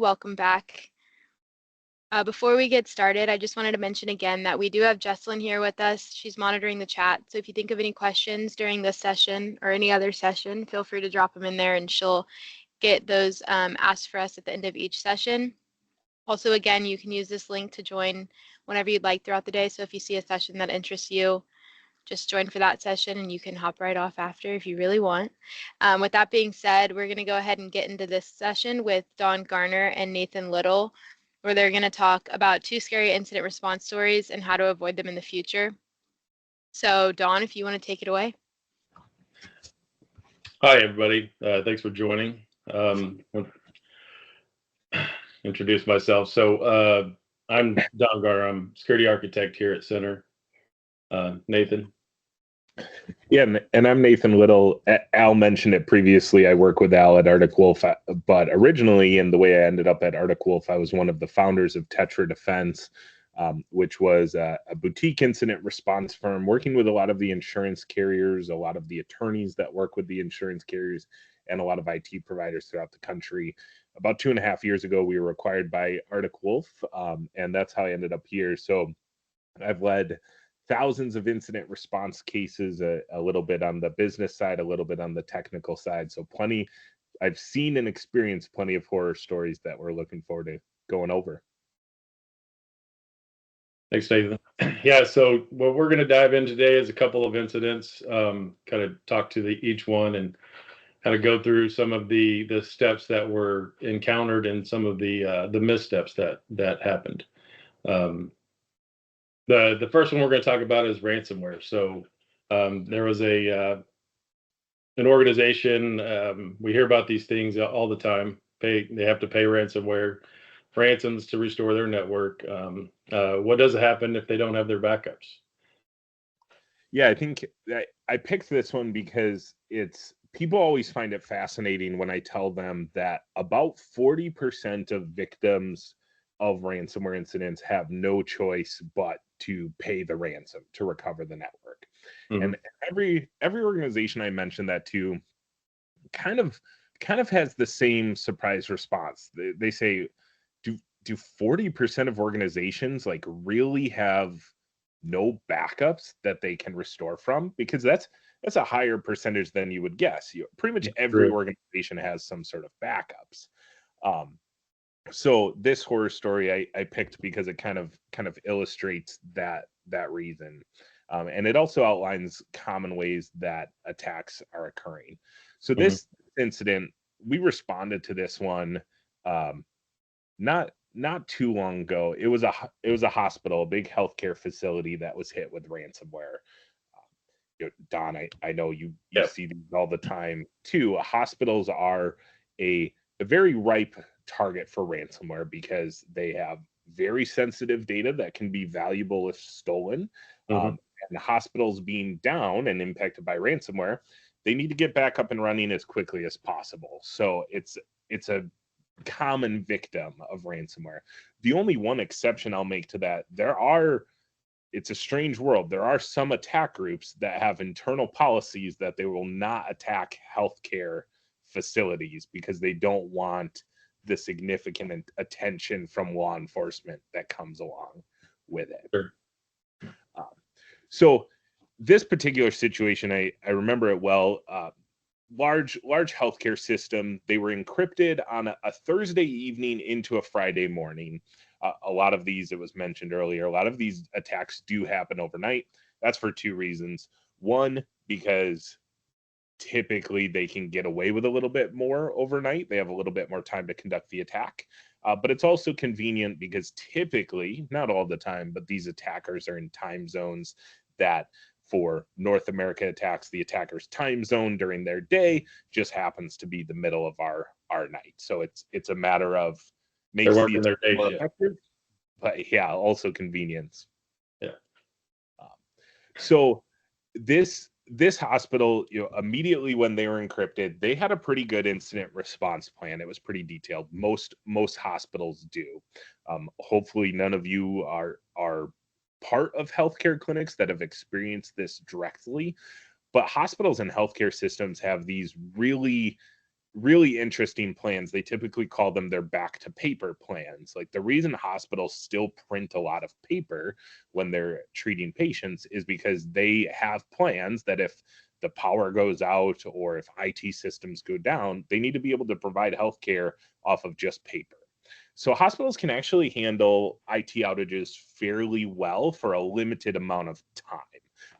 Welcome back. Before we get started, I just wanted to mention again that we do have Jesselyn here with us. She's monitoring the chat. So if you think of any questions during this session or any other session, feel free to drop them in there and she'll get those asked for us at the end of each session. Also, again, you can use this link to join whenever you'd like throughout the day. So if you see a session that interests you, just join for that session and you can hop right off after if you really want. With that being said, we're going to go ahead and get into this session with Dawn Garner and Nathan Little, where they're going to talk about 2 scary incident response stories and how to avoid them in the future. So Dawn, if you want to take it away. Hi, everybody. Thanks for joining. Introduce myself. So I'm Don Garner. I'm security architect here at Center. Nathan. Yeah, and I'm Nathan Little. Al mentioned it previously. I work with Al at Arctic Wolf, but originally, and the way I ended up at Arctic Wolf, I was one of the founders of Tetra Defense, which was a boutique incident response firm working with a lot of the insurance carriers, a lot of the attorneys that work with the insurance carriers, and a lot of IT providers throughout the country. About 2.5 years ago, we were acquired by Arctic Wolf, and that's how I ended up here. So I've led thousands of incident response cases, a little bit on the business side, a little bit on the technical side. So I've seen and experienced plenty of horror stories that we're looking forward to going over. Thanks, Nathan. Yeah, so what we're going to dive in today is a couple of incidents, kind of talk to each one and kind of go through some of the steps that were encountered and some of the missteps that happened. The first one we're going to talk about is ransomware. So there was an organization. We hear about these things all the time. They have to pay ransoms to restore their network. What does happen if they don't have their backups? Yeah, I think I picked this one because people always find it fascinating when I tell them that about 40% of victims of ransomware incidents have no choice but to pay the ransom to recover the network. Mm-hmm. And every organization I mentioned that to kind of has the same surprise response. They say, do 40% of organizations like really have no backups that they can restore from? Because that's a higher percentage than you would guess. Pretty much every organization has some sort of backups. So this horror story I picked because it kind of illustrates that reason, and it also outlines common ways that attacks are occurring. So this incident, we responded to this one not too long ago. It was a hospital, a big healthcare facility that was hit with ransomware. Don, I know you see these all the time too. Hospitals are a very ripe target for ransomware because they have very sensitive data that can be valuable if stolen. And hospitals being down and impacted by ransomware, they need to get back up and running as quickly as possible. So it's a common victim of ransomware. The only one exception I'll make to that, it's a strange world. There are some attack groups that have internal policies that they will not attack healthcare facilities because they don't want the significant attention from law enforcement that comes along with it. Sure. So this particular situation, I remember it well. Large healthcare system. They were encrypted on a Thursday evening into a Friday morning. A lot of these, it was mentioned earlier, a lot of these attacks do happen overnight. That's for 2 reasons. One, because typically they can get away with a little bit more overnight. They have a little bit more time to conduct the attack. But it's also convenient because typically, not all the time, but these attackers are in time zones that for North America attacks, the attacker's time zone during their day just happens to be the middle of our night. So it's a matter of makes they're working their day more effective, but yeah, also convenience. Yeah. So this hospital, immediately when they were encrypted, they had a pretty good incident response plan. It was pretty detailed. Most hospitals do. Hopefully, none of you are part of healthcare clinics that have experienced this directly, but hospitals and healthcare systems have these really really interesting plans. They typically call them their back to paper plans. Like, the reason hospitals still print a lot of paper when they're treating patients is because they have plans that if the power goes out or if IT systems go down, they need to be able to provide healthcare off of just paper. So hospitals can actually handle IT outages fairly well for a limited amount of time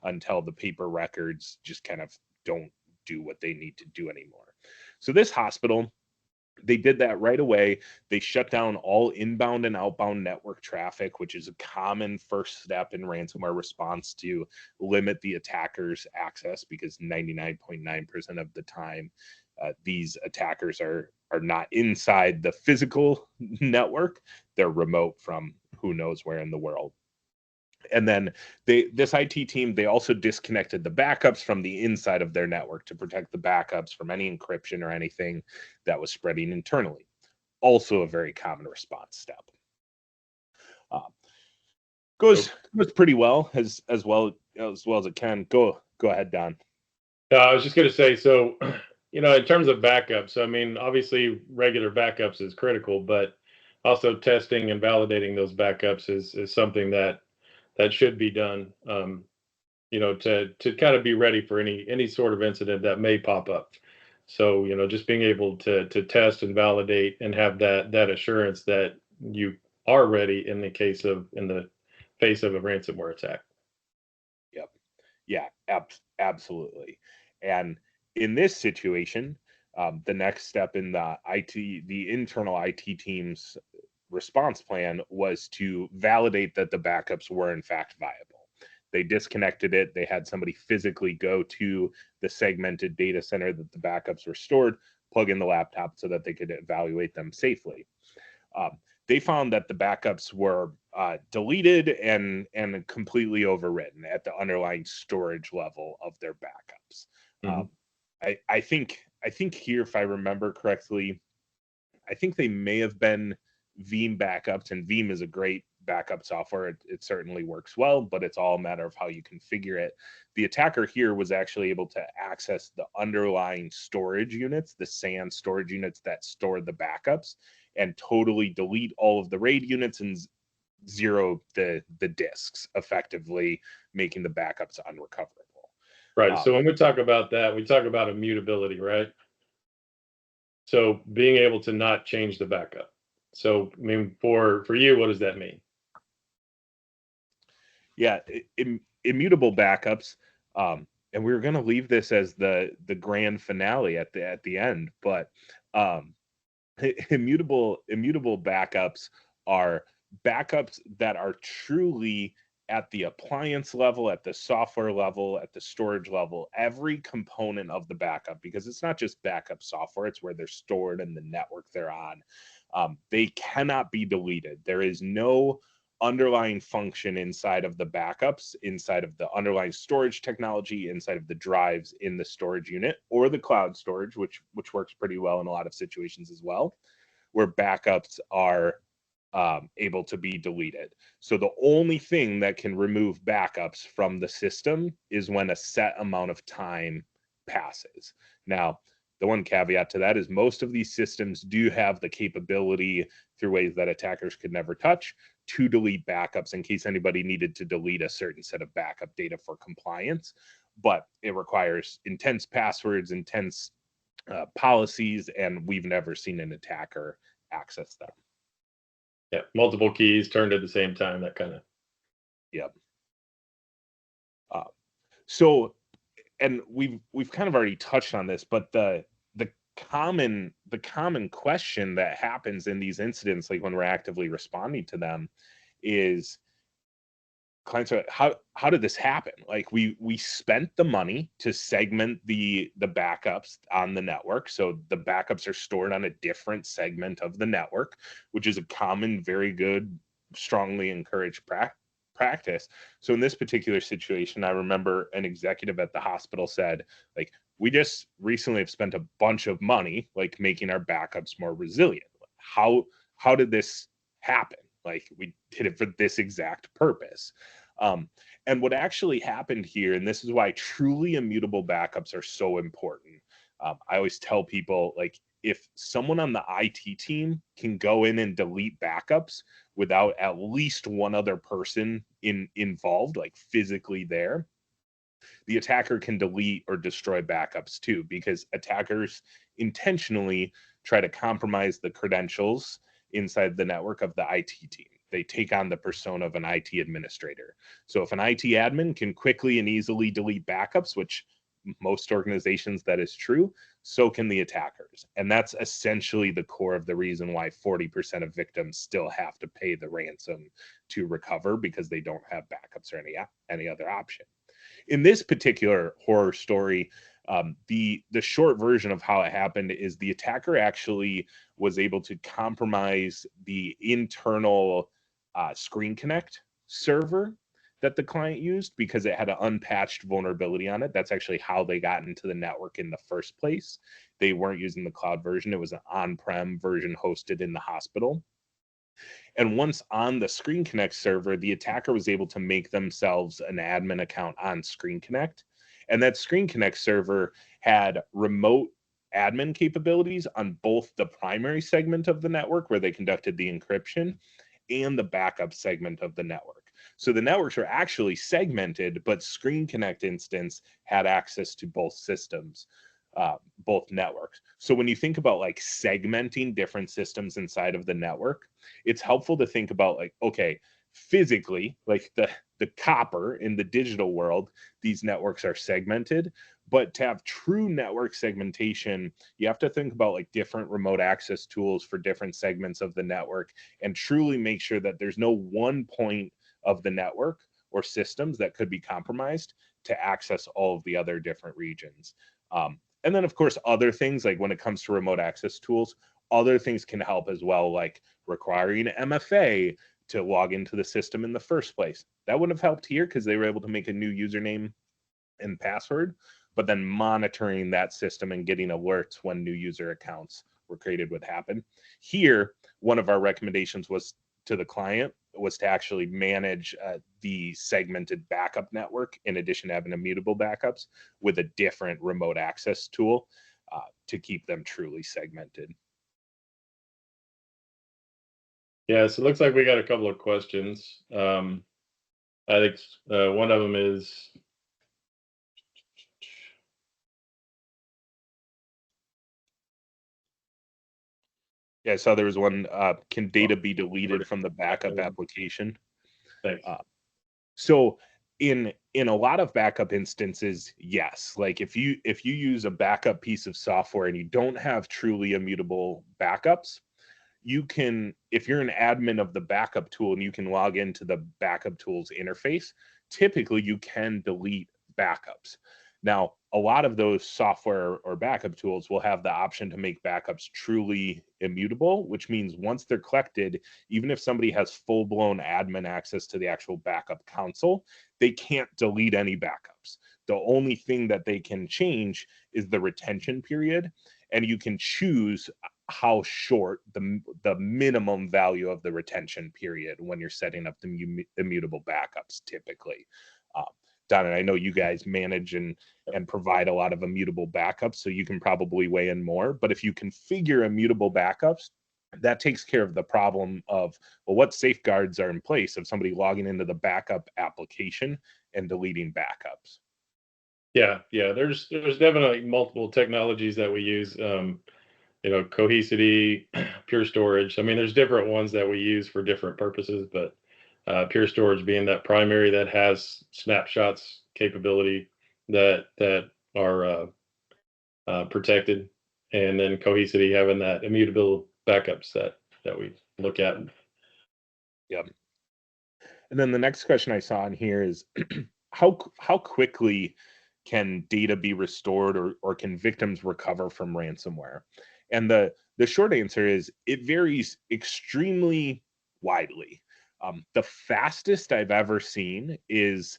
until the paper records just kind of don't do what they need to do anymore. So this hospital, they did that right away. They shut down all inbound and outbound network traffic, which is a common first step in ransomware response to limit the attacker's access, because 99.9% of the time, these attackers are not inside the physical network. They're remote from who knows where in the world. And then this IT team, they also disconnected the backups from the inside of their network to protect the backups from any encryption or anything that was spreading internally. Also a very common response step. Goes pretty well as well as it can. Go ahead, Don. I was just going to say, so, in terms of backups, I mean, obviously regular backups is critical, but also testing and validating those backups is something that should be done, to kind of be ready for any sort of incident that may pop up. So, just being able to test and validate and have that assurance that you are ready in the face of a ransomware attack. Yep. Yeah, absolutely. And in this situation, the next step in the internal IT team's response plan was to validate that the backups were in fact viable. They disconnected it. They had somebody physically go to the segmented data center that the backups were stored, plug in the laptop so that they could evaluate them safely. They found that the backups were deleted and completely overwritten at the underlying storage level of their backups. Mm-hmm. I think here, if I remember correctly, I think they may have been Veeam backups, and Veeam is a great backup software. It certainly works well, but it's all a matter of how you configure it. The attacker here was actually able to access the underlying storage units, the SAN storage units that store the backups, and totally delete all of the RAID units and zero the disks, effectively making the backups unrecoverable. Right. So when we talk about that, we talk about immutability, right? So being able to not change the backup. So, I mean, for you, what does that mean? Yeah, immutable backups. And we were going to leave this as the grand finale at the end, but immutable backups are backups that are truly at the appliance level, at the software level, at the storage level, every component of the backup, because it's not just backup software, it's where they're stored and the network they're on. They cannot be deleted. There is no underlying function inside of the backups, inside of the underlying storage technology, inside of the drives in the storage unit, or the cloud storage, which works pretty well in a lot of situations as well, where backups are able to be deleted. So the only thing that can remove backups from the system is when a set amount of time passes. Now, the one caveat to that is most of these systems do have the capability, through ways that attackers could never touch, to delete backups in case anybody needed to delete a certain set of backup data for compliance. But it requires intense passwords, intense policies, and we've never seen an attacker access them. Yeah, multiple keys turned at the same time, that kind of. Yep. So, and we've kind of already touched on this, but the common question that happens in these incidents, like when we're actively responding to them, is clients are, how did this happen? Like we spent the money to segment the backups on the network, so the backups are stored on a different segment of the network, which is a common, very good, strongly encouraged practice. So in this particular situation, I remember an executive at the hospital said, like, we just recently have spent a bunch of money, like, making our backups more resilient. How did this happen? Like, we did it for this exact purpose. And what actually happened here, and this is why truly immutable backups are so important. I always tell people, like, if someone on the IT team can go in and delete backups without at least one other person involved, like physically there, the attacker can delete or destroy backups too, because attackers intentionally try to compromise the credentials inside the network of the IT team. They take on the persona of an IT administrator. So if an IT admin can quickly and easily delete backups, which most organizations that is true, so can the attackers. And that's essentially the core of the reason why 40% of victims still have to pay the ransom to recover, because they don't have backups or any other option. In this particular horror story, the short version of how it happened is the attacker actually was able to compromise the internal Screen Connect server that the client used, because it had an unpatched vulnerability on it. That's actually how they got into the network in the first place. They weren't using the cloud version. It was an on-prem version hosted in the hospital. And once on the Screen Connect server, the attacker was able to make themselves an admin account on Screen Connect. And that Screen Connect server had remote admin capabilities on both the primary segment of the network, where they conducted the encryption, and the backup segment of the network. So the networks are actually segmented, but Screen Connect instance had access to both systems, both networks. So when you think about like segmenting different systems inside of the network, it's helpful to think about like, okay, physically, like the copper in the digital world, these networks are segmented. But to have true network segmentation, you have to think about like different remote access tools for different segments of the network, and truly make sure that there's no one point of the network or systems that could be compromised to access all of the other different regions. And then, of course, other things, like when it comes to remote access tools, other things can help as well, like requiring MFA to log into the system in the first place. That wouldn't have helped here because they were able to make a new username and password, but then monitoring that system and getting alerts when new user accounts were created would happen. Here, one of our recommendations was to the client was to actually manage the segmented backup network, in addition to having immutable backups, with a different remote access tool to keep them truly segmented. Yeah, so it looks like we got a couple of questions. I think one of them is, yeah, I saw there was one, can data be deleted from the backup application? thanks. So in a lot of backup instances, yes. Like if you use a backup piece of software and you don't have truly immutable backups, you can, if you're an admin of the backup tool and you can log into the backup tool's interface, typically you can delete backups. Now, a lot of those software or backup tools will have the option to make backups truly immutable, which means once they're collected, even if somebody has full-blown admin access to the actual backup console, they can't delete any backups. The only thing that they can change is the retention period, and you can choose how short the minimum value of the retention period when you're setting up the immutable backups typically. Don, and I know you guys manage and provide a lot of immutable backups, so you can probably weigh in more. But if you configure immutable backups, that takes care of the problem of, well, what safeguards are in place of somebody logging into the backup application and deleting backups? Yeah, there's definitely multiple technologies that we use. Cohesity, Pure Storage. I mean, there's different ones that we use for different purposes, but Pure Storage being that primary that has snapshots capability that are protected, and then Cohesity having that immutable backups that we look at. Yep. And then the next question I saw in here is how quickly can data be restored, or can victims recover from ransomware? And the short answer is it varies extremely widely. The fastest I've ever seen is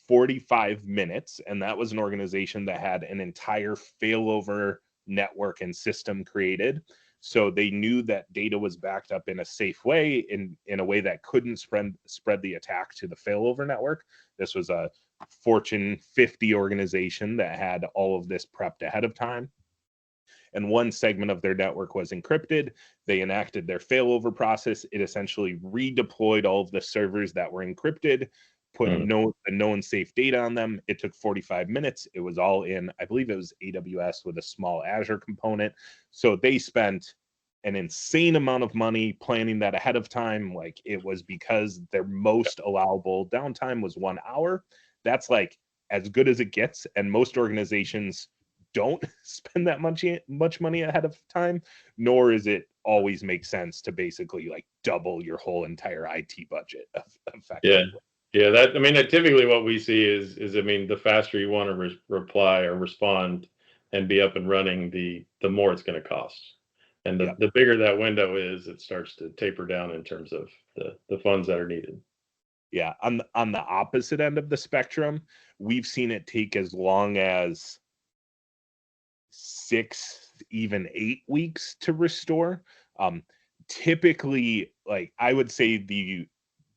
45 minutes, and that was an organization that had an entire failover network and system created. So they knew that data was backed up in a safe way, in a way that couldn't spread the attack to the failover network. This was a Fortune 50 organization that had all of this prepped ahead of time. and one segment of their network was encrypted. They enacted their failover process. It essentially redeployed all of the servers that were encrypted, put known safe data on them. It took 45 minutes. It was all in, I believe it was AWS with a small Azure component. So they spent an insane amount of money planning that ahead of time. Like, it was because their most allowable downtime was 1 hour. That's like as good as it gets. And most organizations don't spend that much money ahead of time, nor is it always make sense to basically like double your whole entire IT budget effectively. Yeah, that, I mean, typically what we see is I mean, the faster you want to reply or respond and be up and running, the more it's going to cost. And the bigger that window is, it starts to taper down in terms of the funds that are needed. Yeah, on the opposite end of the spectrum, we've seen it take as long as 6, even 8 weeks to restore. Typically, like, I would say the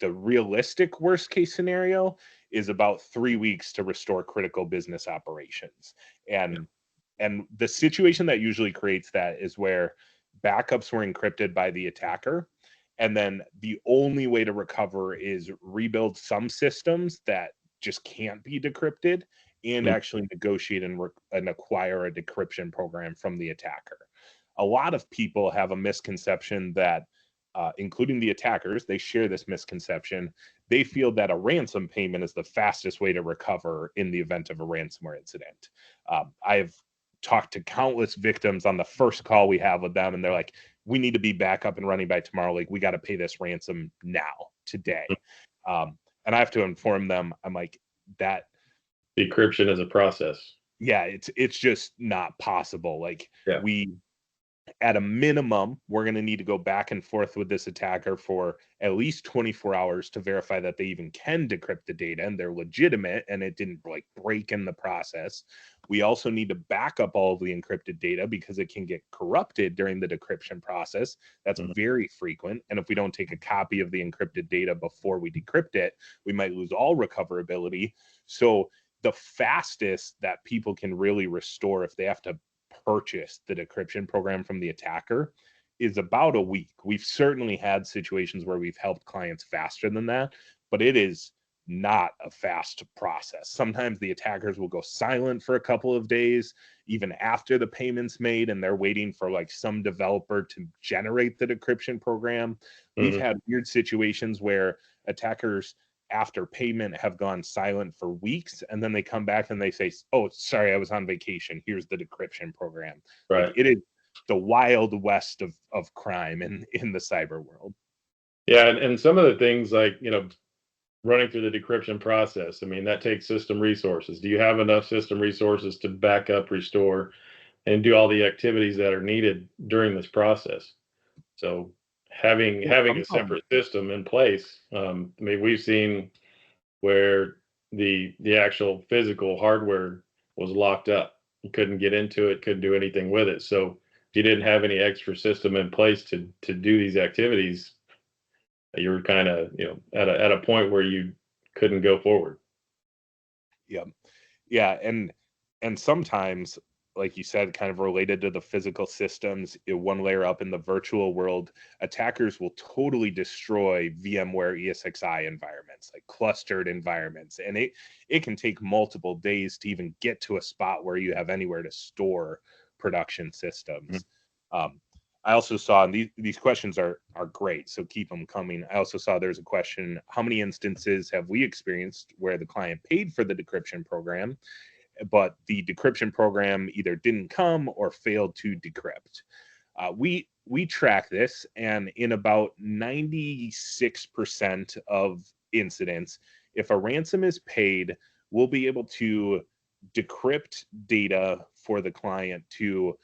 realistic worst case scenario is about 3 weeks to restore critical business operations. And the situation that usually creates that is where backups were encrypted by the attacker, and then the only way to recover is rebuild some systems that just can't be decrypted and actually negotiate and acquire a decryption program from the attacker. A lot of people have a misconception that, including the attackers, they share this misconception. They feel that a ransom payment is the fastest way to recover in the event of a ransomware incident. I've talked to countless victims on the first call we have with them, and they're like, we need to be back up and running by tomorrow. Like, we got to pay this ransom now, today. And I have to inform them, I'm like, that decryption is a process. Yeah, it's just not possible. Like, we, at a minimum, we're going to need to go back and forth with this attacker for at least 24 hours to verify that they even can decrypt the data and they're legitimate and it didn't like break in the process. We also need to back up all of the encrypted data because it can get corrupted during the decryption process. That's very frequent. And if we don't take a copy of the encrypted data before we decrypt it, we might lose all recoverability. So the fastest that people can really restore if they have to purchase the decryption program from the attacker is about a week. We've certainly had situations where we've helped clients faster than that, but it is not a fast process. Sometimes the attackers will go silent for a couple of days, even after the payment's made, and they're waiting for like some developer to generate the decryption program. We've had weird situations where attackers, after payment, have gone silent for weeks, and then they come back and they say, oh, sorry, I was on vacation, here's the decryption program. Right. Like, it is the wild west of crime in the cyber world. Yeah, and some of the things, like, you know, running through the decryption process, I mean, that takes system resources. Do you have enough system resources to back up, restore, and do all the activities that are needed during this process? So having a separate system in place, I mean, we've seen where the actual physical hardware was locked up. You couldn't get into it, couldn't do anything with it. So if you didn't have any extra system in place to do these activities, you were kind of, you know, at a point where you couldn't go forward. Yeah, and sometimes, like you said, kind of related to the physical systems, one layer up in the virtual world, attackers will totally destroy VMware ESXi environments, like clustered environments, and it can take multiple days to even get to a spot where you have anywhere to store production systems. I also saw, and these questions are great, so keep them coming. I also saw there's a question, how many instances have we experienced where the client paid for the decryption program, but the decryption program either didn't come or failed to decrypt? We track this, and in about 96% of incidents, if a ransom is paid, we'll be able to decrypt data for the client to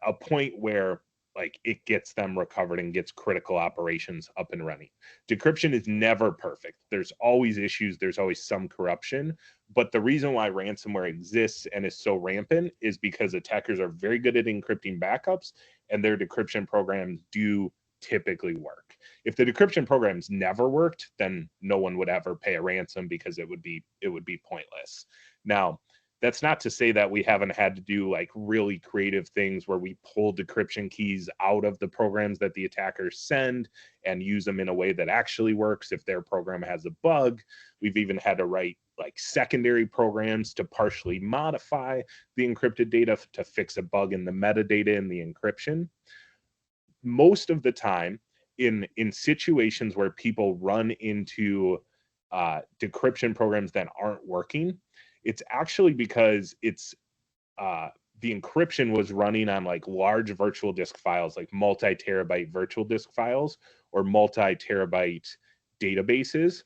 a point where like it gets them recovered and gets critical operations up and running. Decryption is never perfect. There's always issues. There's always some corruption. But the reason why ransomware exists and is so rampant is because attackers are very good at encrypting backups, and their decryption programs do typically work. If the decryption programs never worked, then no one would ever pay a ransom because it would be pointless. Now, That's not to say that we haven't had to do like really creative things where we pull decryption keys out of the programs that the attackers send and use them in a way that actually works if their program has a bug. We've even had to write like secondary programs to partially modify the encrypted data to fix a bug in the metadata in the encryption. Most of the time, in situations where people run into decryption programs that aren't working, it's actually because it's the encryption was running on like large virtual disk files, like multi-terabyte virtual disk files or multi-terabyte databases.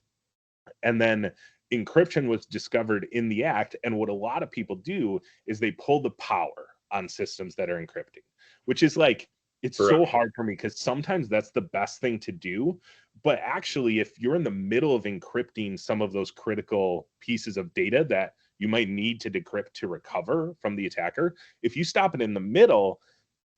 And then encryption was discovered in the act. And what a lot of people do is they pull the power on systems that are encrypting, which is like, it's so hard for me because sometimes that's the best thing to do. But actually, if you're in the middle of encrypting some of those critical pieces of data that you might need to decrypt to recover from the attacker, if you stop it in the middle,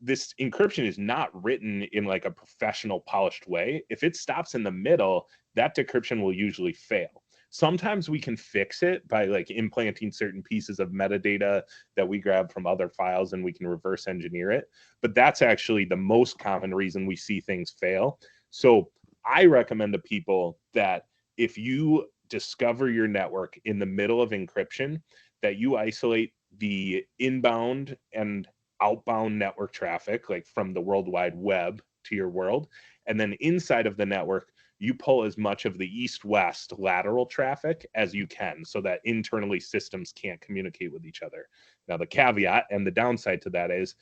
this encryption is not written in like a professional polished way. If it stops in the middle, that decryption will usually fail. Sometimes we can fix it by like implanting certain pieces of metadata that we grab from other files and we can reverse engineer it. But that's actually the most common reason we see things fail. So I recommend to people that if you discover your network in the middle of encryption, that you isolate the inbound and outbound network traffic, like from the World Wide Web to your world. And then inside of the network, you pull as much of the east-west lateral traffic as you can so that internally systems can't communicate with each other. Now, the caveat and the downside to that is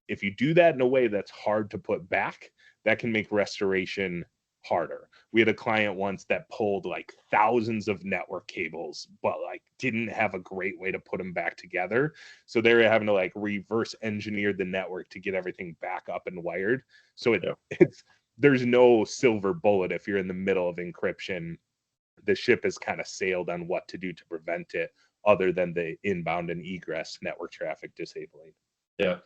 if you do that in a way that's hard to put back, that can make restoration harder. We had a client once that pulled like thousands of network cables, but like didn't have a great way to put them back together. So they were having to like reverse engineer the network to get everything back up and wired. So it's there's no silver bullet if you're in the middle of encryption. The ship has kind of sailed on what to do to prevent it, other than the inbound and egress network traffic disabling. Yeah.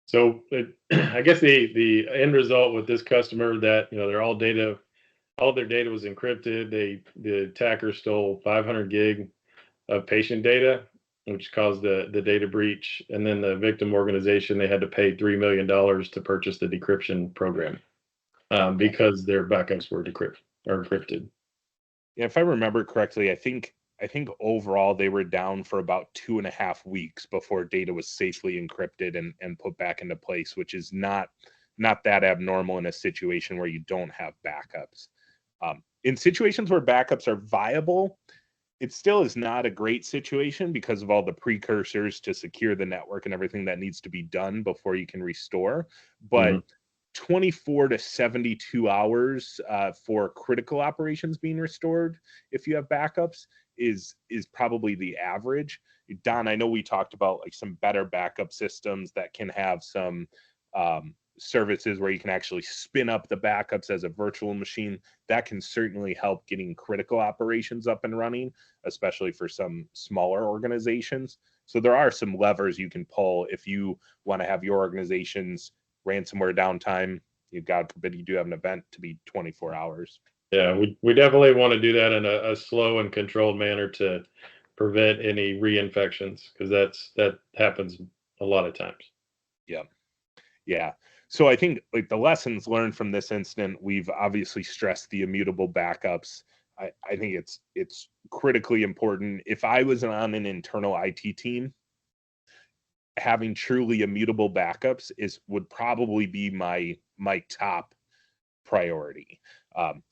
So I guess the end result with this customer that, you know, all of their data was encrypted. The attacker stole 500 gig of patient data, which caused the data breach. And then the victim organization, they had to pay $3 million to purchase the decryption program because their backups were encrypted. Yeah, if I remember correctly, I think overall they were down for about 2.5 weeks before data was safely encrypted and put back into place, which is not that abnormal in a situation where you don't have backups. In situations where backups are viable, it still is not a great situation because of all the precursors to secure the network and everything that needs to be done before you can restore. But 24 to 72 hours for critical operations being restored, if you have backups, is probably the average. Don, I know we talked about like some better backup systems that can have some services where you can actually spin up the backups as a virtual machine. That can certainly help getting critical operations up and running, especially for some smaller organizations. So there are some levers you can pull if you want to have your organization's ransomware downtime, God forbid you do have an event, to be 24 hours. Yeah, we definitely want to do that in a slow and controlled manner to prevent any reinfections, because that happens a lot of times. Yeah. So I think like the lessons learned from this incident, we've obviously stressed the immutable backups. I think it's critically important. If I was on an internal IT team, having truly immutable backups would probably be my top priority.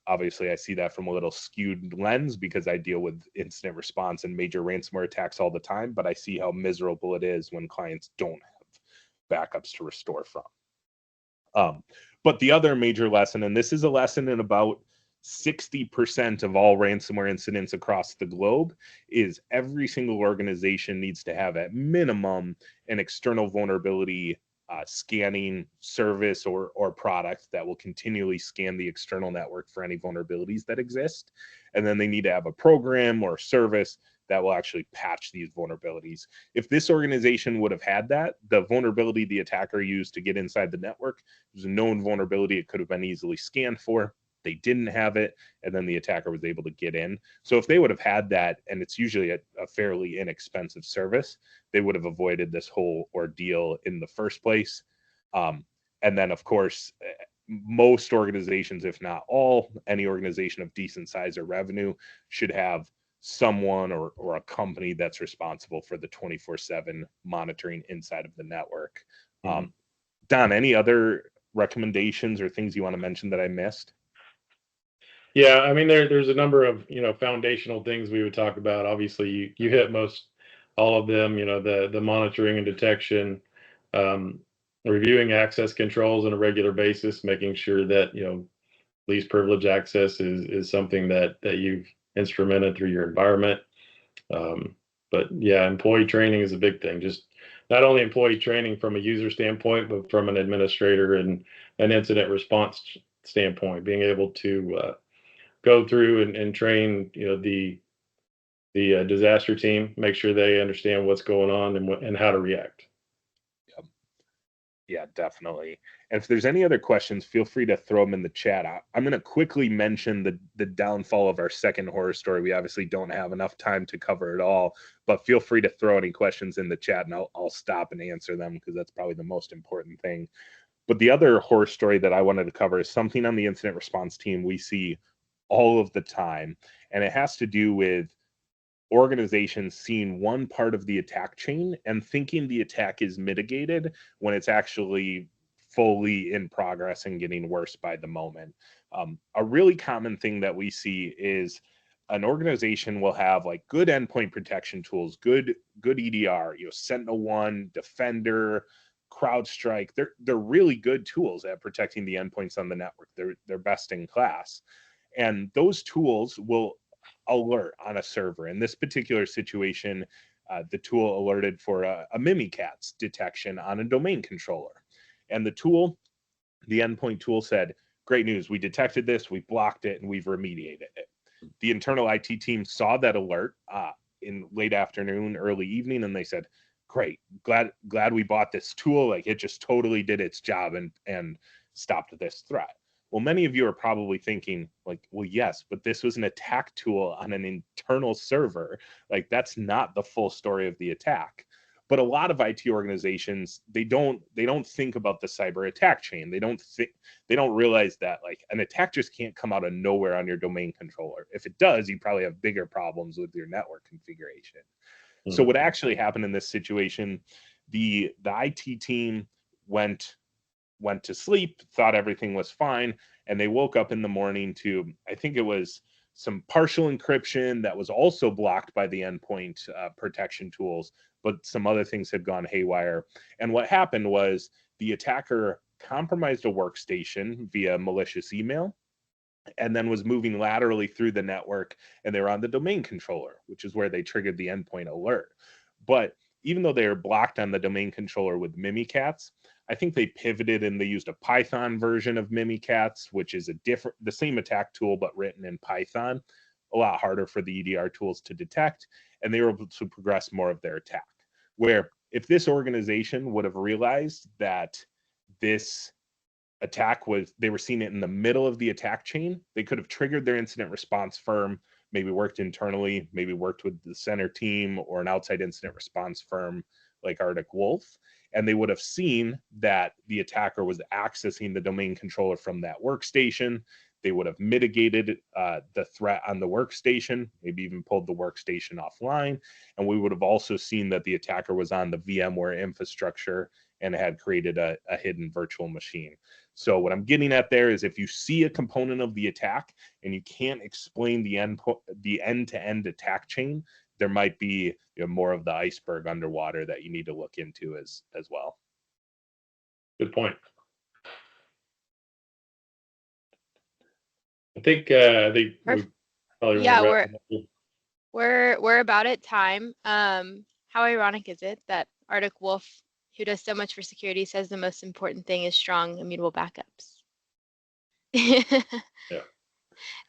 Obviously, I see that from a little skewed lens because I deal with incident response and major ransomware attacks all the time, but I see how miserable it is when clients don't have backups to restore from. But the other major lesson, and this is a lesson in about 60% of all ransomware incidents across the globe, is every single organization needs to have at minimum an external vulnerability scanning service or product that will continually scan the external network for any vulnerabilities that exist. And then they need to have a program or service that will actually patch these vulnerabilities. If this organization would have had that, the vulnerability the attacker used to get inside the network was a known vulnerability. It could have been easily scanned for. they didn't have it, and then the attacker was able to get in. So if they would have had that, and it's usually a fairly inexpensive service, they would have avoided this whole ordeal in the first place. And then, of course, most organizations, if not all, any organization of decent size or revenue should have someone or a company that's responsible for the 24/7 monitoring inside of the network. Don, any other recommendations or things you want to mention that I missed? Yeah, I mean, there's a number of, foundational things we would talk about. Obviously, you hit most all of them, the monitoring and detection, reviewing access controls on a regular basis, making sure that, least privilege access is something that you've instrumented through your environment. But yeah, employee training is a big thing. Just not only employee training from a user standpoint, but from an administrator and an incident response standpoint, being able to go through and train, the disaster team, make sure they understand what's going on and how to react. Yeah, definitely. And if there's any other questions, feel free to throw them in the chat. I'm going to quickly mention the downfall of our second horror story. We obviously don't have enough time to cover it all, but feel free to throw any questions in the chat, and I'll stop and answer them, because that's probably the most important thing. But the other horror story that I wanted to cover is something on the incident response team we see all of the time, and it has to do with organizations seeing one part of the attack chain and thinking the attack is mitigated when it's actually fully in progress and getting worse by the moment. A really common thing that we see is an organization will have like good endpoint protection tools, good EDR, Sentinel-1, Defender, CrowdStrike. They're really good tools at protecting the endpoints on the network. They're best in class, and those tools will alert on a server. In this particular situation, the tool alerted for a Mimikatz detection on a domain controller. And the endpoint tool said, great news, we detected this, we blocked it, and we've remediated it. The internal IT team saw that alert in late afternoon, early evening, and they said, great, glad we bought this tool. Like, it just totally did its job and stopped this threat. Well, many of you are probably thinking, like, well, yes, but this was an attack tool on an internal server. Like, that's not the full story of the attack. But a lot of IT organizations, they don't think about the cyber attack chain. They don't realize that, like, an attack just can't come out of nowhere on your domain controller. If it does, you probably have bigger problems with your network configuration. Mm-hmm. So what actually happened in this situation, the IT team went to sleep, thought everything was fine, and they woke up in the morning to, I think it was some partial encryption that was also blocked by the endpoint protection tools, but some other things had gone haywire. And what happened was the attacker compromised a workstation via malicious email, and then was moving laterally through the network, and they were on the domain controller, which is where they triggered the endpoint alert. But even though they were blocked on the domain controller with Mimikatz, I think they pivoted and they used a Python version of Mimikatz, which is the same attack tool, but written in Python, a lot harder for the EDR tools to detect, and they were able to progress more of their attack. Where if this organization would have realized that this attack they were seeing it in the middle of the attack chain, they could have triggered their incident response firm, maybe worked internally, maybe worked with the center team or an outside incident response firm like Arctic Wolf, and they would have seen that the attacker was accessing the domain controller from that workstation. They would have mitigated the threat on the workstation, maybe even pulled the workstation offline. And we would have also seen that the attacker was on the VMware infrastructure and had created a hidden virtual machine. So what I'm getting at there is, if you see a component of the attack and you can't explain the end-to-end attack chain, there might be more of the iceberg underwater that you need to look into as well. Good point. I think we're about at time. How ironic is it that Arctic Wolf, who does so much for security, says the most important thing is strong, immutable backups? Yeah.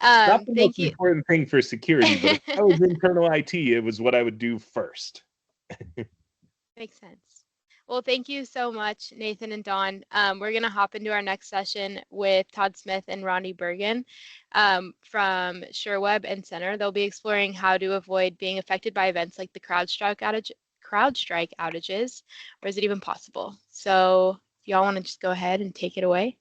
Not the most important thing for security, but if I was internal IT, it was what I would do first. Makes sense. Well, Well, thank you so much, Nathan and Dawn. We're going to hop into our next session with Todd Smith and Ronnie Bergen from SureWeb and Center. They'll be exploring how to avoid being affected by events like the CrowdStrike outages, or is it even possible? So, if y'all want to just go ahead and take it away.